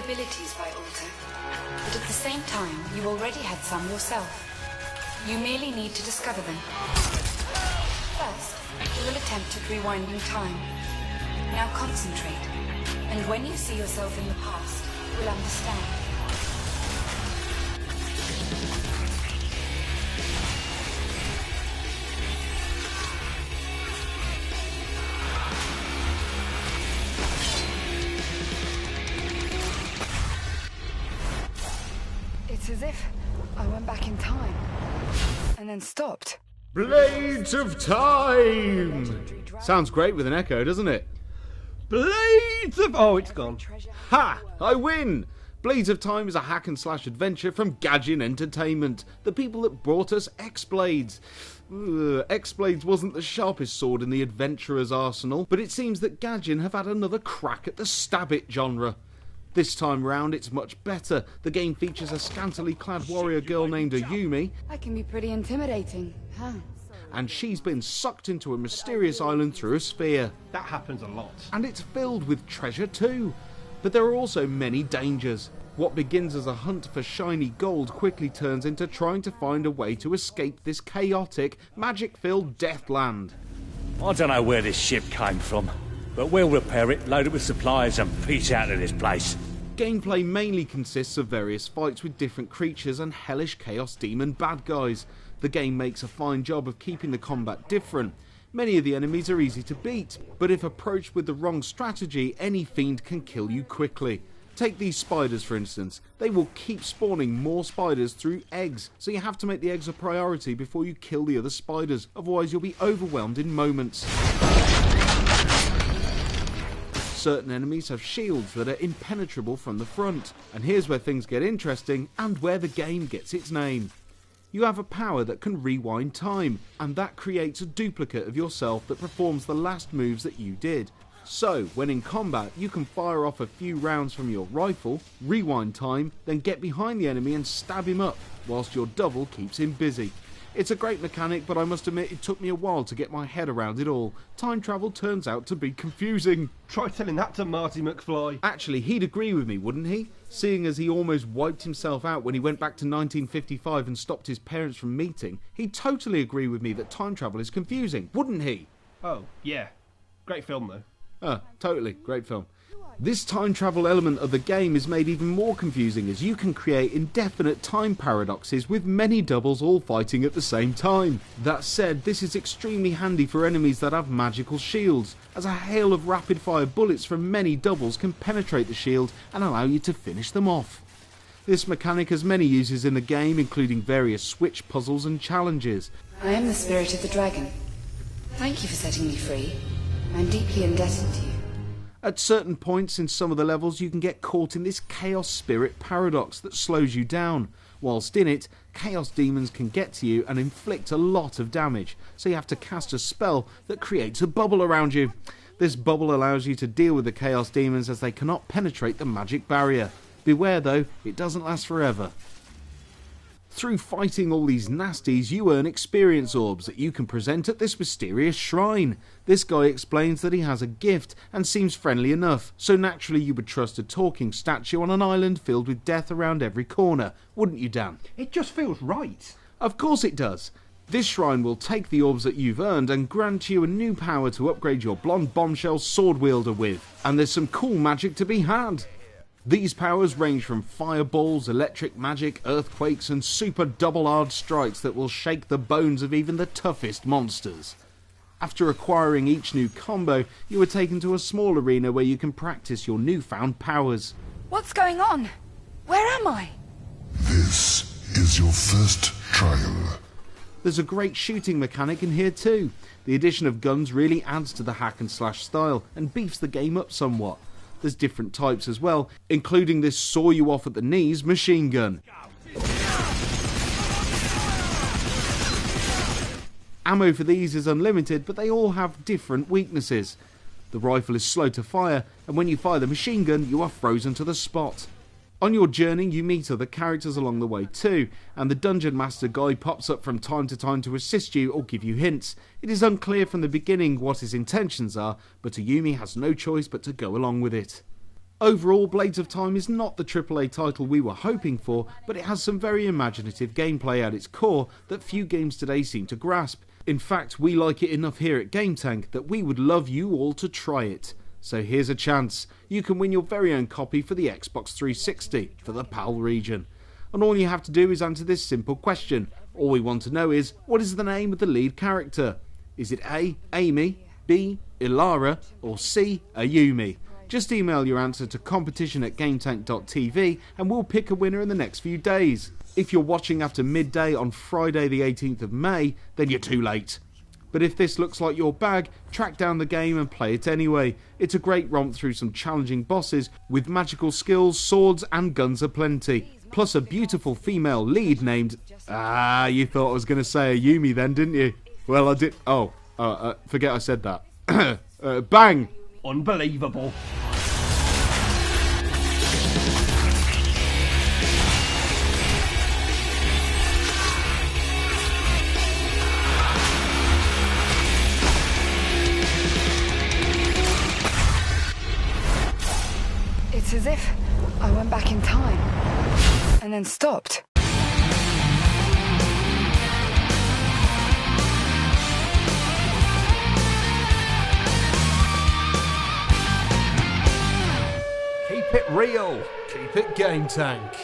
abilities by Alter, but at the same time, you already had some yourself. You merely need to discover them. First, you will attempt at rewinding time. Now concentrate, and when you see yourself in the past, you will understand. It's as if I went back in time and then stopped. Blades of Time! Sounds great with an echo, doesn't it? Blades of... Oh, it's gone. Ha! I win! Blades of Time is a hack and slash adventure from Gaijin Entertainment, the people that brought us X-Blades. X-Blades wasn't the sharpest sword in the adventurer's arsenal, but it seems that Gaijin have had another crack at the stab-it genre. This time round it's much better. The game features a scantily clad warrior girl named Ayumi. I can be pretty intimidating, huh? And she's been sucked into a mysterious island through a sphere. That happens a lot. And it's filled with treasure too. But there are also many dangers. What begins as a hunt for shiny gold quickly turns into trying to find a way to escape this chaotic, magic-filled deathland. I don't know where this ship came from, but we'll repair it, load it with supplies and peace out of this place. Gameplay mainly consists of various fights with different creatures and hellish chaos demon bad guys. The game makes a fine job of keeping the combat different. Many of the enemies are easy to beat, but if approached with the wrong strategy, any fiend can kill you quickly. Take these spiders for instance. They will keep spawning more spiders through eggs, so you have to make the eggs a priority before you kill the other spiders, otherwise you'll be overwhelmed in moments. Certain enemies have shields that are impenetrable from the front, and here's where things get interesting and where the game gets its name. You have a power that can rewind time, and that creates a duplicate of yourself that performs the last moves that you did. So, when in combat, you can fire off a few rounds from your rifle, rewind time, then get behind the enemy and stab him up, whilst your double keeps him busy. It's a great mechanic, but I must admit it took me a while to get my head around it all. Time travel turns out to be confusing. Try telling that to Marty McFly. Actually, he'd agree with me, wouldn't he? Seeing as he almost wiped himself out when he went back to 1955 and stopped his parents from meeting, he'd totally agree with me that time travel is confusing, wouldn't he? Oh, yeah. Great film, though. Totally. Great film. This time travel element of the game is made even more confusing as you can create indefinite time paradoxes with many doubles all fighting at the same time. That said, this is extremely handy for enemies that have magical shields, as a hail of rapid fire bullets from many doubles can penetrate the shield and allow you to finish them off. This mechanic has many uses in the game, including various switch puzzles and challenges. I am the spirit of the dragon. Thank you for setting me free. I'm deeply indebted to you. At certain points in some of the levels you can get caught in this chaos spirit paradox that slows you down. Whilst in it, chaos demons can get to you and inflict a lot of damage, so you have to cast a spell that creates a bubble around you. This bubble allows you to deal with the chaos demons as they cannot penetrate the magic barrier. Beware though, it doesn't last forever. Through fighting all these nasties, you earn experience orbs that you can present at this mysterious shrine. This guy explains that he has a gift and seems friendly enough, so naturally you would trust a talking statue on an island filled with death around every corner, wouldn't you, Dan? It just feels right. Of course it does. This shrine will take the orbs that you've earned and grant you a new power to upgrade your blonde bombshell sword wielder with, and there's some cool magic to be had. These powers range from fireballs, electric magic, earthquakes and super double-hard strikes that will shake the bones of even the toughest monsters. After acquiring each new combo, you are taken to a small arena where you can practice your newfound powers. What's going on? Where am I? This is your first trial. There's a great shooting mechanic in here too. The addition of guns really adds to the hack and slash style and beefs the game up somewhat. There's different types as well, including this saw you off at the knees machine gun. Ammo for these is unlimited, but they all have different weaknesses. The rifle is slow to fire, and when you fire the machine gun, you are frozen to the spot. On your journey, you meet other characters along the way too, and the Dungeon Master guy pops up from time to time to assist you or give you hints. It is unclear from the beginning what his intentions are, but Ayumi has no choice but to go along with it. Overall, Blades of Time is not the AAA title we were hoping for, but it has some very imaginative gameplay at its core that few games today seem to grasp. In fact, we like it enough here at GameTank that we would love you all to try it. So here's a chance. You can win your very own copy for the Xbox 360 for the PAL region. And all you have to do is answer this simple question. All we want to know is, what is the name of the lead character? Is it A, Amy, B, Ilara, or C, Ayumi? Just email your answer to competition@GameTankTV and we'll pick a winner in the next few days. If you're watching after midday on Friday the 18th of May, then you're too late. But if this looks like your bag, track down the game and play it anyway. It's a great romp through some challenging bosses with magical skills, swords and guns aplenty. Plus a beautiful female lead named... you thought I was going to say Ayumi then, didn't you? Well, I did... forget I said that. Bang! Unbelievable. It's as if I went back in time and then stopped. Keep it real. Keep it GameTank.